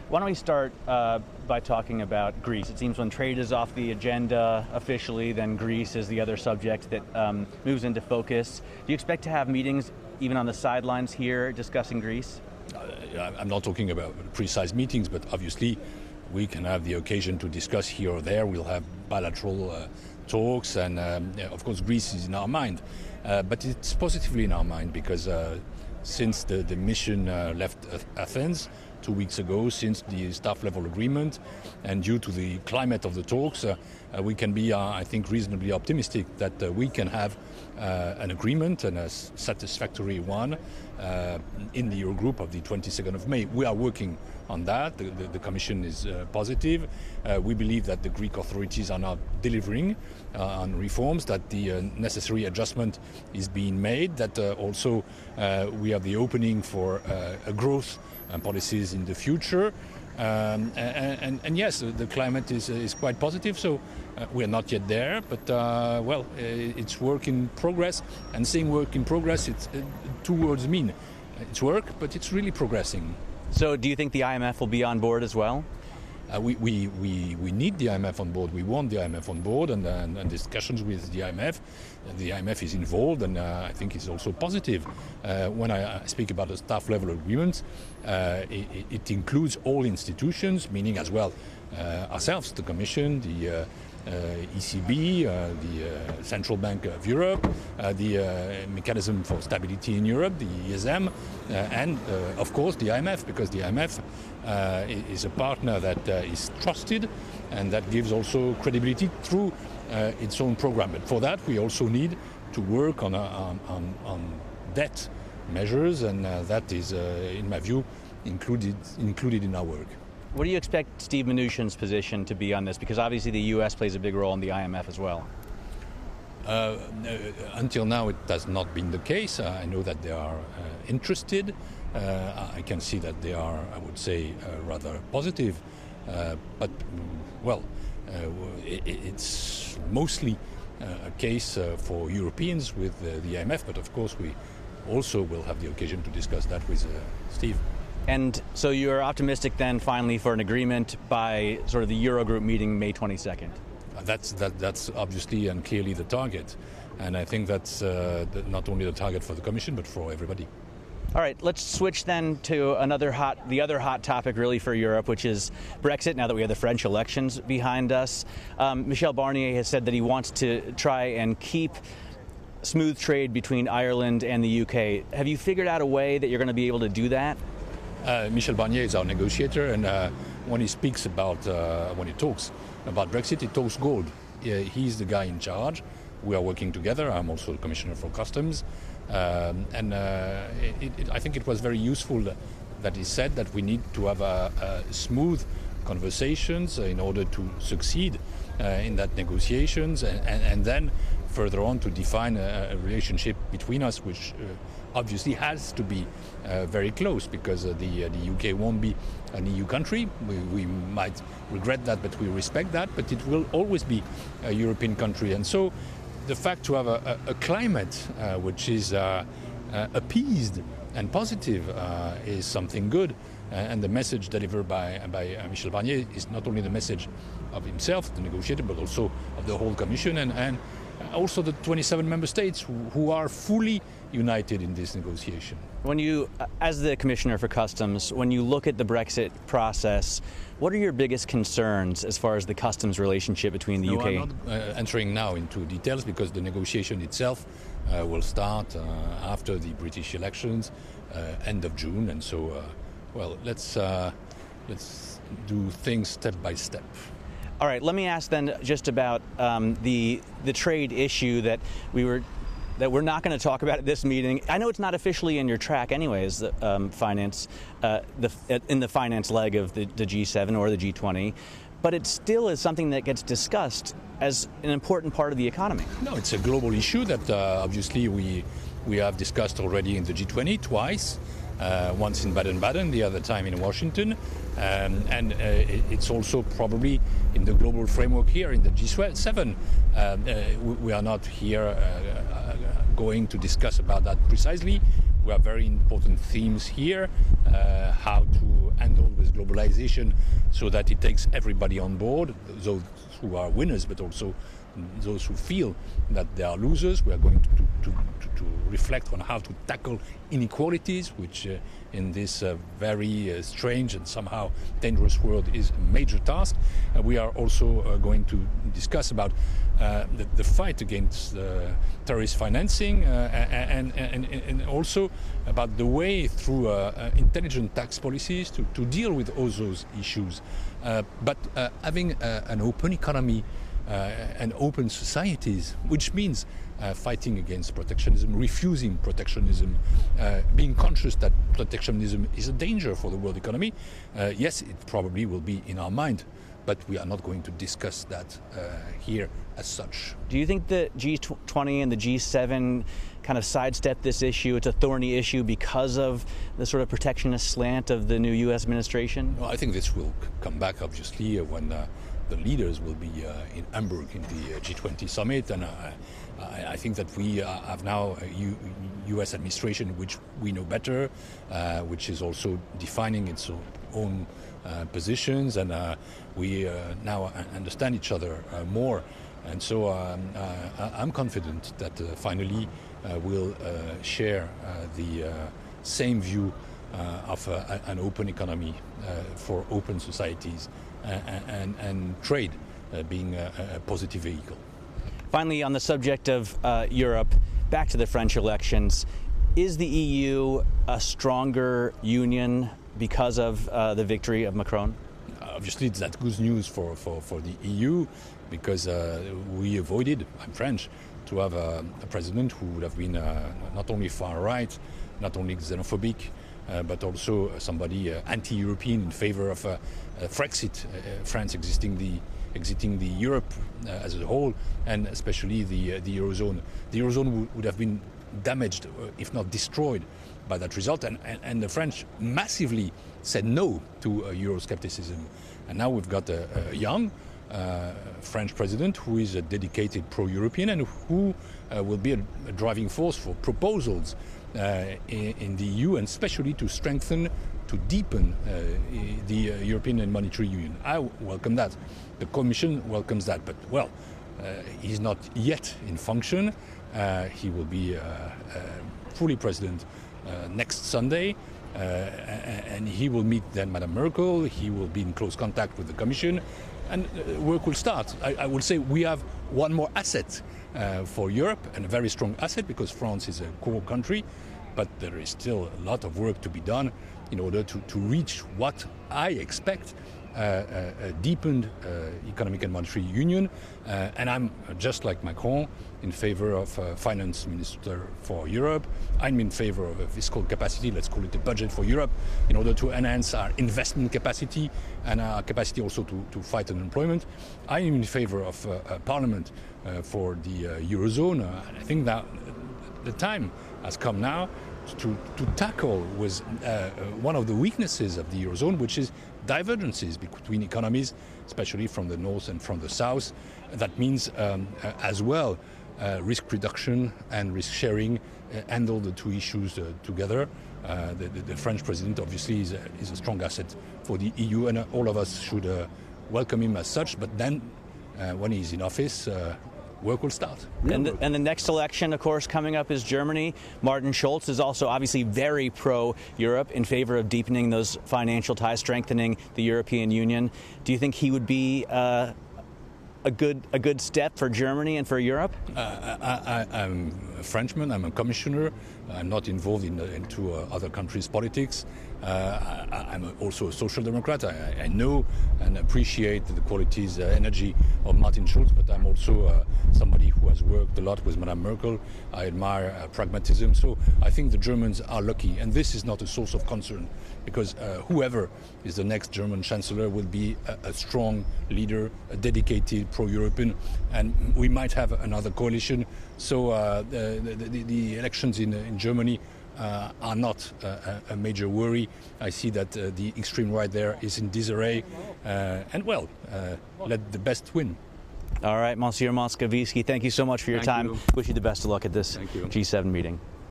Why don't we start by talking about Greece? It seems when trade is off the agenda officially, then Greece is the other subject that moves into focus. Do you expect to have meetings even on the sidelines here discussing Greece? I'm not talking about precise meetings, but obviously we can have the occasion to discuss here or there. We'll have bilateral talks, and of course Greece is in our mind. But it's positively in our mind because since the mission left Athens 2 weeks ago, since the staff level agreement, and due to the climate of the talks, we can be, I think, reasonably optimistic that we can have an agreement, and a satisfactory one, in the Eurogroup of the 22nd of May. We are working on that. The Commission is positive. We believe that the Greek authorities are now delivering on reforms, that the necessary adjustment is being made, that also we have the opening for a growth policies in the future. And yes, the climate is quite positive, so we are not yet there, but well, it's work in progress. And saying work in progress, it's two words mean. It's work, but it's really progressing. So do you think the IMF will be on board as well? We need the IMF on board. We want the IMF on board, and discussions with the IMF. The IMF is involved, and I think it's also positive. When I speak about the staff level agreement, it includes all institutions, meaning as well ourselves, the Commission, the ECB, the Central Bank of Europe, the Mechanism for Stability in Europe, the ESM, and of course the IMF, because the IMF is a partner that is trusted and that gives also credibility through its own program. But for that we also need to work on debt measures, and that is, in my view, included in our work. What do you expect Steve Mnuchin's position to be on this? Because obviously the U.S. plays a big role in the IMF as well. Until now it has not been the case. I know that they are interested. I can see that they are, I would say, rather positive. But, well, it's mostly a case for Europeans with the IMF, but of course we also will have the occasion to discuss that with Steve. And so you're optimistic then finally for an agreement by sort of the Eurogroup meeting May 22nd? That's obviously and clearly the target. And I think that's not only the target for the Commission, but for everybody. All right, let's switch then to the other hot topic really for Europe, which is Brexit, now that we have the French elections behind us. Michel Barnier has said that he wants to try and keep smooth trade between Ireland and the UK. Have you figured out a way that you're going to be able to do that? Michel Barnier is our negotiator, and when he speaks about, when he talks about Brexit, he talks gold. He's the guy in charge. We are working together. I'm also the Commissioner for Customs. And I think it was very useful that he said that we need to have smooth conversations in order to succeed in that negotiations, and then further on to define a relationship between us, which obviously has to be very close, because the UK won't be an EU country. We might regret that, but we respect that. But it will always be a European country. And so the fact to have a climate which is appeased and positive is something good. And the message delivered by Michel Barnier is not only the message of himself, the negotiator, but also of the whole Commission and also the 27 member states who are fully united in this negotiation. When you, as the Commissioner for Customs, when you look at the Brexit process, what are your biggest concerns as far as the customs relationship between the UK? I'm not entering now into details, because the negotiation itself will start after the British elections, end of June, and so well, let's do things step by step. All right, let me ask then just about the trade issue that we're not going to talk about at this meeting. I know it's not officially in your track anyways, finance, in the finance leg of the G7 or the G20, but it still is something that gets discussed as an important part of the economy. No, it's a global issue that obviously we have discussed already in the G20 twice. Once in Baden-Baden, the other time in Washington, and it's also probably in the global framework here in the G7. We are not here going to discuss about that precisely. we have very important themes here, how to handle with globalization so that it takes everybody on board, those who are winners, but also those who feel that they are losers. We are going to reflect on how to tackle inequalities, which in this very strange and somehow dangerous world is a major task. We are also going to discuss about the fight against terrorist financing and also about the way through intelligent tax policies to deal with all those issues. But having an open economy and open societies, which means fighting against protectionism, refusing protectionism, being conscious that protectionism is a danger for the world economy. Yes, it probably will be in our mind, but we are not going to discuss that here as such. Do you think the G20 and the G7 kind of sidestep this issue? It's a thorny issue because of the sort of protectionist slant of the new U.S. administration? Well, I think this will come back, obviously, when the leaders will be in Hamburg in the G20 summit, and I think that we have now a U.S. administration which we know better, which is also defining its own positions, and we now understand each other more. And so I'm confident that finally we'll share the same view of an open economy for open societies and trade being a positive vehicle. Finally, on the subject of Europe, back to the French elections, is the EU a stronger union because of the victory of Macron? Obviously, that's good news for the EU, because we avoided, I'm French, to have a president who would have been not only far right, not only xenophobic, but also somebody anti-European in favor of Brexit, France exiting the Europe as a whole, and especially the Eurozone. The Eurozone would have been damaged, if not destroyed, by that result, and the French massively said no to Euroscepticism. And now we've got a young French president who is a dedicated pro-European and who will be a driving force for proposals in the EU, and especially to strengthen, to deepen the European and Monetary Union. I welcome that. The Commission welcomes that. But, well, he's not yet in function. He will be fully president next Sunday. And he will meet then Madame Merkel. He will be in close contact with the Commission, and work will start. I will say we have one more asset for Europe, and a very strong asset, because France is a core country, but there is still a lot of work to be done in order to reach what I expect, a deepened economic and monetary union. And I'm, just like Macron, in favor of a finance minister for Europe. I'm in favor of a fiscal capacity, let's call it a budget for Europe, in order to enhance our investment capacity and our capacity also to fight unemployment. I am in favor of a parliament for the Eurozone. I think that the time has come now to tackle with one of the weaknesses of the Eurozone, which is divergences between economies, especially from the north and from the south. That means as well risk reduction and risk sharing, handle the two issues together. The French president obviously is a strong asset for the EU, and all of us should welcome him as such. But then when he's in office, work will start. And the next election, of course, coming up is Germany. Martin Schulz is also obviously very pro-Europe, in favor of deepening those financial ties, strengthening the European Union. Do you think he would be a good step for Germany and for Europe? I'm a Frenchman. I'm a commissioner. I'm not involved into other countries' politics. I'm also a social democrat. I know and appreciate the qualities, energy of Martin Schulz, but I'm also somebody who has worked a lot with Madame Merkel. I admire pragmatism. So I think the Germans are lucky, and this is not a source of concern, because whoever is the next German chancellor will be a strong leader, a dedicated pro-European, and we might have another coalition. So the elections in Germany are not a major worry. I see that the extreme right there is in disarray, and well, let the best win. All right, Monsieur Moscovici, thank you so much for your time. Wish you the best of luck at this G7 meeting.